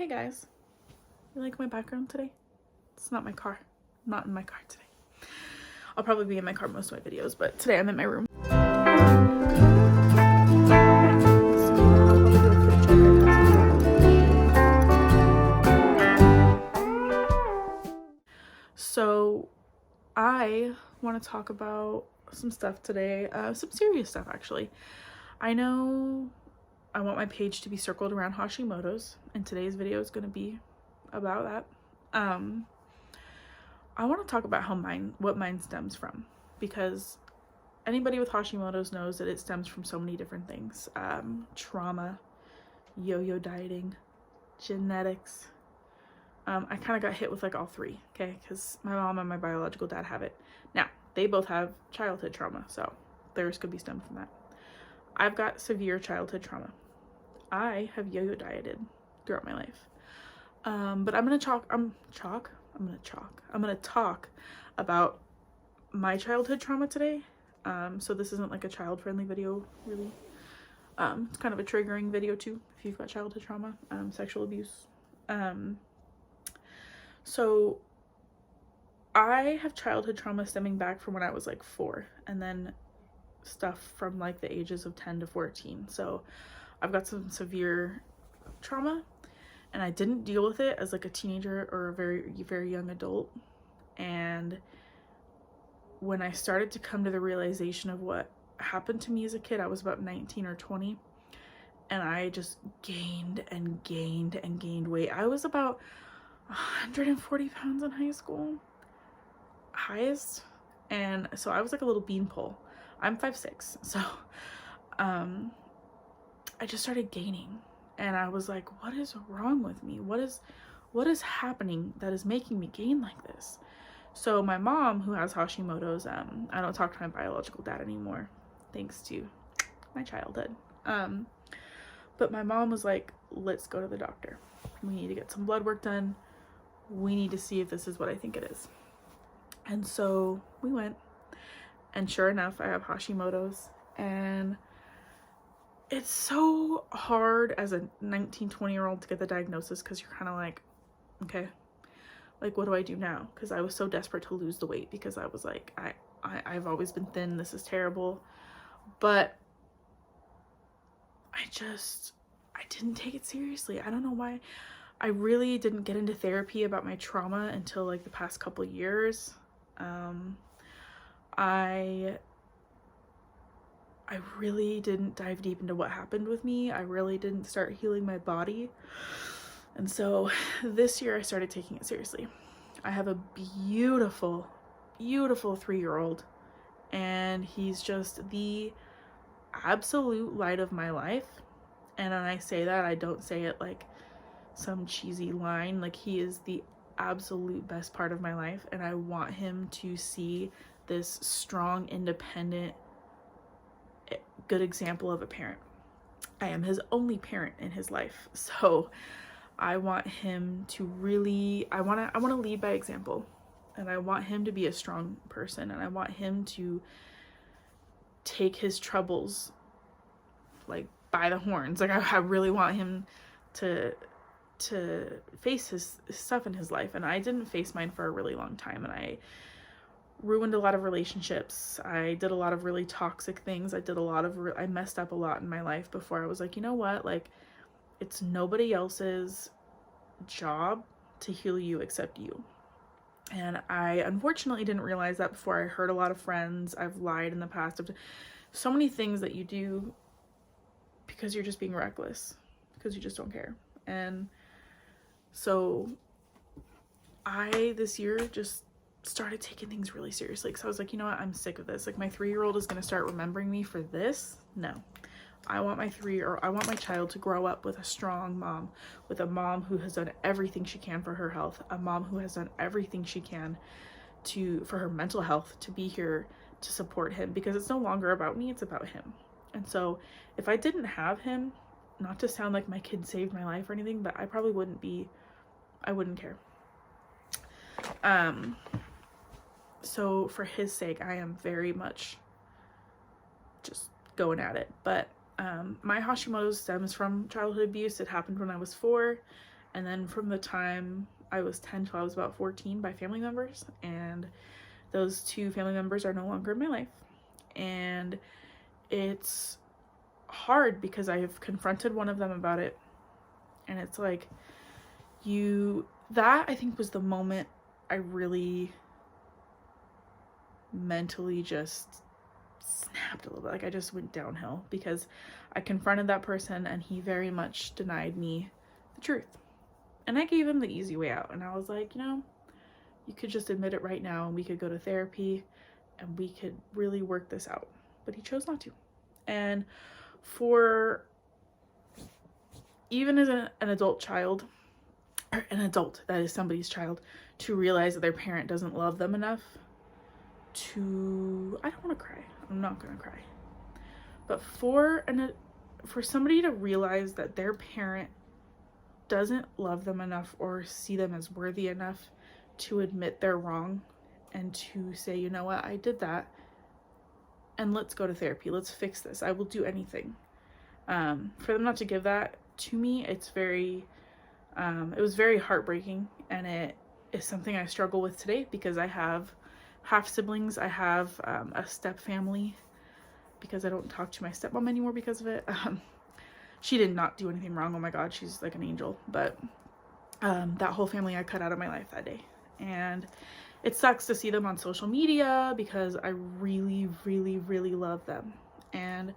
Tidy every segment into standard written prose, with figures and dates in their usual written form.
hey guys, you like my background today? It's not my car. I'm not in my car today. I'll probably be in my car most of my videos, but today I'm in my room. So I want to talk about some stuff today, some serious stuff actually. I know I want my page to be circled around Hashimoto's, and today's video is going to be about that. I want to talk about what mine stems from, because anybody with Hashimoto's knows that it stems from so many different things. Trauma, yo-yo dieting, genetics. I kind of got hit with like all three, okay, because my mom and my biological dad have it. Now, they both have childhood trauma, so theirs could be stemmed from that. I've got severe childhood trauma. I have yo-yo dieted throughout my life. But I'm gonna talk about my childhood trauma today. So this isn't like a child-friendly video, really. It's kind of a triggering video too, if you've got childhood trauma, sexual abuse. So I have childhood trauma stemming back from when I was like 4, and then stuff from like the ages of 10 to 14. So I've got some severe trauma, and I didn't deal with it as like a teenager or a very, very young adult. And when I started to come to the realization of what happened to me as a kid, I was about 19 or 20, and I just gained and gained and gained weight. I was about 140 pounds in high school, highest, and so I was like a little beanpole. I'm 5'6", so I just started gaining, and I was like, what is wrong with me? What is happening that is making me gain like this? So my mom, who has Hashimoto's, I don't talk to my biological dad anymore, thanks to my childhood. But my mom was like, let's go to the doctor. We need to get some blood work done. We need to see if this is what I think it is. And so we went, and sure enough, I have Hashimoto's. And it's so hard as a 19, 20-year-old to get the diagnosis, because you're kind of like, okay, like, what do I do now? Because I was so desperate to lose the weight, because I was like, I've always been thin. This is terrible. But I didn't take it seriously. I don't know why. I really didn't get into therapy about my trauma until like the past couple years. I really didn't dive deep into what happened with me. I really didn't start healing my body. And so this year I started taking it seriously. I have a beautiful, beautiful 3-year-old, and he's just the absolute light of my life. And when I say that, I don't say it like some cheesy line. Like, he is the absolute best part of my life, and I want him to see this strong, independent, good example of a parent. I am his only parent in his life, so I want him to really, I want to lead by example, and I want him to be a strong person, and I want him to take his troubles like by the horns. Like, I really want him to face his stuff in his life, and I didn't face mine for a really long time, and I ruined a lot of relationships. I did a lot of really toxic things. I messed up a lot in my life before I was like, you know what, like, it's nobody else's job to heal you except you. And I unfortunately didn't realize that before. I hurt a lot of friends. I've lied in the past. So many things that you do because you're just being reckless, because you just don't care. And so I this year just started taking things really seriously, because I was like, you know what, I'm sick of this. Like, my 3-year-old is going to start remembering me for this? No. I want my child to grow up with a strong mom, with a mom who has done everything she can for her health, a mom who has done everything she can for her mental health, to be here to support him, because it's no longer about me, it's about him. And so if I didn't have him, not to sound like my kid saved my life or anything, but I probably wouldn't care. So for his sake, I am very much just going at it. But my Hashimoto's stems from childhood abuse. It happened when I was 4, And then from the time I was 10 till I was about 14 by family members, and those two family members are no longer in my life. And it's hard because I have confronted one of them about it, and it's like, that I think was the moment I really mentally just snapped a little bit. Like, I just went downhill because I confronted that person and he very much denied me the truth. And I gave him the easy way out, and I was like, you could just admit it right now and we could go to therapy and we could really work this out. But he chose not to. And for even as an adult child, or an adult that is somebody's child, to realize that their parent doesn't love them enough to, I don't want to cry, I'm not gonna cry, but for somebody to realize that their parent doesn't love them enough or see them as worthy enough to admit they're wrong and to say, you know what, I did that, and let's go to therapy, let's fix this, I will do anything. For them not to give that to me, it was very heartbreaking, and it is something I struggle with today because I have half siblings. I have a step family because I don't talk to my stepmom anymore because of it. She did not do anything wrong. Oh my God, she's like an angel. But that whole family I cut out of my life that day. And it sucks to see them on social media because I really, really, really love them. And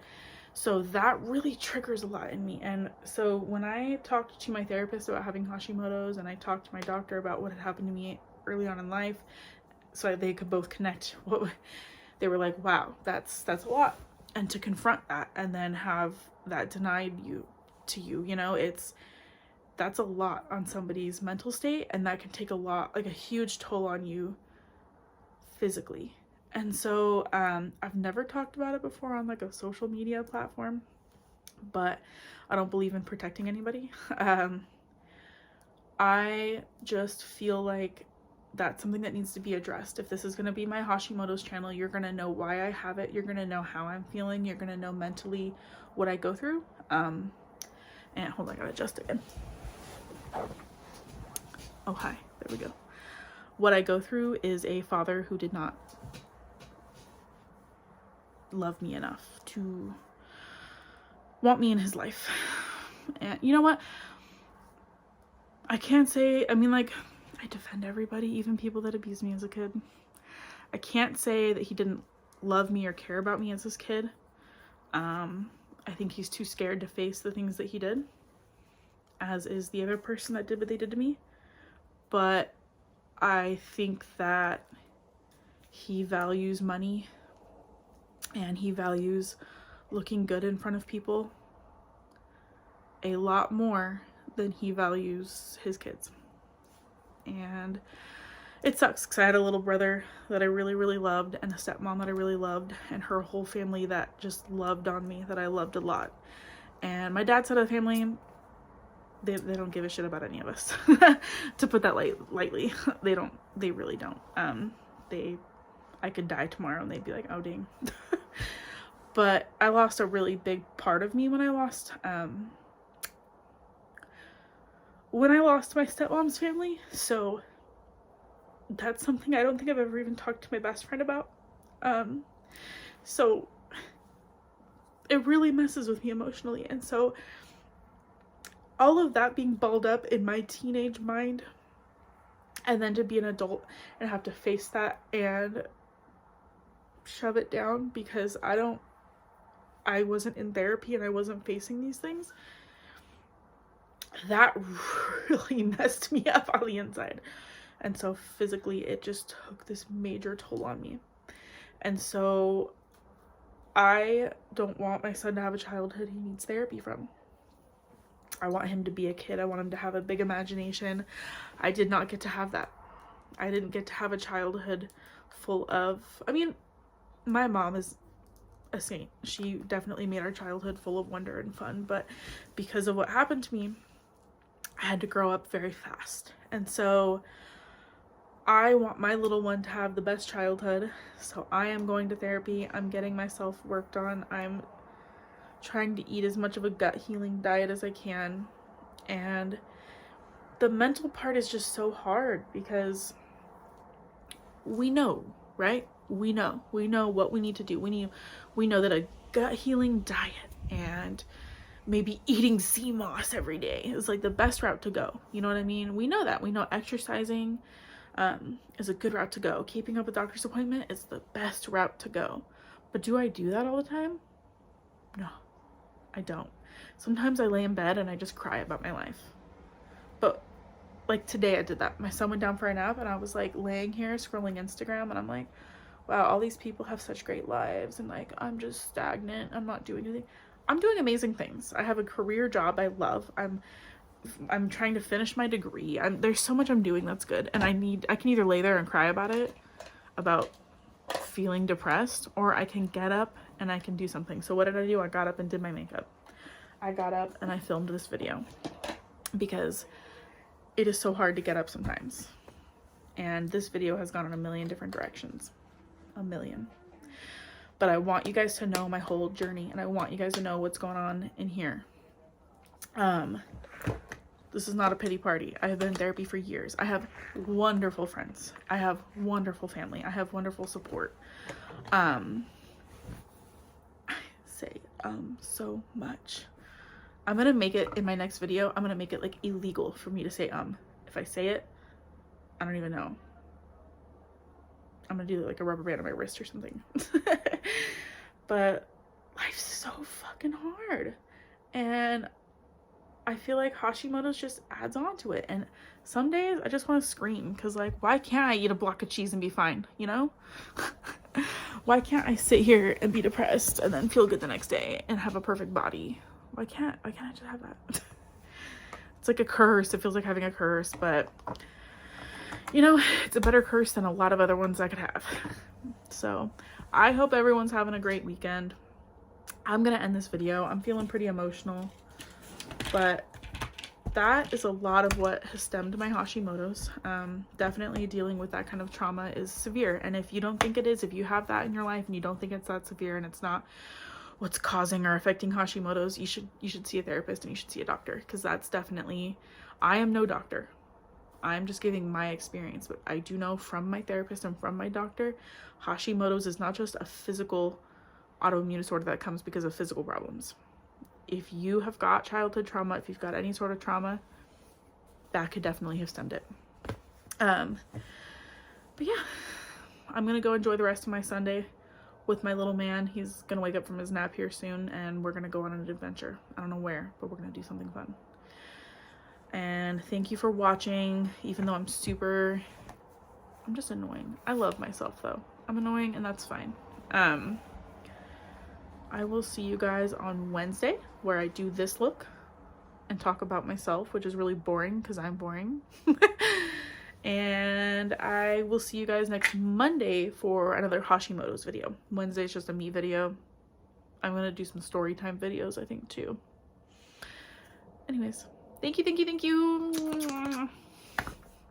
so that really triggers a lot in me. And so when I talked to my therapist about having Hashimoto's, and I talked to my doctor about what had happened to me early on in life, so they could both connect, they were like, wow, that's a lot. And to confront that and then have that denied to you, that's a lot on somebody's mental state, and that can take a huge toll on you physically. And so I've never talked about it before on like a social media platform, but I don't believe in protecting anybody. I just feel like that's something that needs to be addressed. If this is going to be my Hashimoto's channel, you're going to know why I have it. You're going to know how I'm feeling. You're going to know mentally what I go through. And hold on, I gotta adjust again. Oh, hi. There we go. What I go through is a father who did not love me enough to want me in his life. And you know what? I can't say, I defend everybody, even people that abused me as a kid. I can't say that he didn't love me or care about me as his kid. I think he's too scared to face the things that he did, as is the other person that did what they did to me. But I think that he values money and he values looking good in front of people a lot more than he values his kids. And it sucks because I had a little brother that I really, really loved, and a stepmom that I really loved, and her whole family that just loved on me, that I loved a lot. And my dad's side of the family, they don't give a shit about any of us. To put that lightly, they really don't. I could die tomorrow and they'd be like, oh dang. But I lost a really big part of me when I lost my stepmom's family. So that's something I don't think I've ever even talked to my best friend about. So it really messes with me emotionally. And so all of that being balled up in my teenage mind, and then to be an adult and have to face that and shove it down because I wasn't in therapy and I wasn't facing these things, that really messed me up on the inside. And so physically it just took this major toll on me. And so I don't want my son to have a childhood he needs therapy from. I want him to be a kid. I want him to have a big imagination. I did not get to have that. I didn't get to have a childhood full of, my mom is a saint. She definitely made our childhood full of wonder and fun, but because of what happened to me, I had to grow up very fast. And so I want my little one to have the best childhood. So I am going to therapy. I'm getting myself worked on. I'm trying to eat as much of a gut healing diet as I can. And the mental part is just so hard because we know, right? We know what we need to do. We know that a gut healing diet and maybe eating sea moss every day is like the best route to go. You know what I mean? We know that. We know exercising is a good route to go. Keeping up a doctor's appointment is the best route to go. But do I do that all the time? No, I don't. Sometimes I lay in bed and I just cry about my life. But like today I did that. My son went down for a nap and I was like laying here scrolling Instagram and I'm like, wow, all these people have such great lives and like I'm just stagnant. I'm not doing anything. I'm doing amazing things. I have a career job I love. I'm trying to finish my degree. There's so much I'm doing that's good, and I can either lay there and cry about it, about feeling depressed, or I can get up and I can do something. So what did I do? I got up and did my makeup. I got up and I filmed this video because it is so hard to get up sometimes. And this video has gone in a million different directions. A million. But I want you guys to know my whole journey, and I want you guys to know what's going on in here. This is not a pity party. I have been in therapy for years. I have wonderful friends. I have wonderful family. I have wonderful support. I say so much. I'm gonna make it in my next video. I'm gonna make it like illegal for me to say if I say it, I don't even know. I'm gonna do like a rubber band on my wrist or something. But life's so fucking hard, and I feel like Hashimoto's just adds on to it. And some days I just want to scream because like, why can't I eat a block of cheese and be fine, you know? Why can't I sit here and be depressed and then feel good the next day and have a perfect body? Why can't I just have that? It's like a curse. It feels like having a curse, but you know, it's a better curse than a lot of other ones I could have. So I hope everyone's having a great weekend. I'm gonna end this video. I'm feeling pretty emotional, but that is a lot of what has stemmed my Hashimoto's. Definitely dealing with that kind of trauma is severe, and if you don't think it is, if you have that in your life and you don't think it's that severe and it's not what's causing or affecting Hashimoto's, you should see a therapist and you should see a doctor, because that's definitely, I am no doctor. I'm just giving my experience, but I do know from my therapist and from my doctor, Hashimoto's is not just a physical autoimmune disorder that comes because of physical problems. If you have got childhood trauma, if you've got any sort of trauma, that could definitely have stemmed it. But yeah, I'm gonna go enjoy the rest of my Sunday with my little man. He's gonna wake up from his nap here soon, and we're gonna go on an adventure. I don't know where, but we're gonna do something fun. And thank you for watching, even though I'm just annoying. I love myself though. I'm annoying, and that's fine. I will see you guys on Wednesday, where I do this look and talk about myself, which is really boring because I'm boring. And I will see you guys next Monday for another Hashimoto's video. Wednesday is just a me video. I'm gonna do some story time videos, I think, too. Anyways, thank you.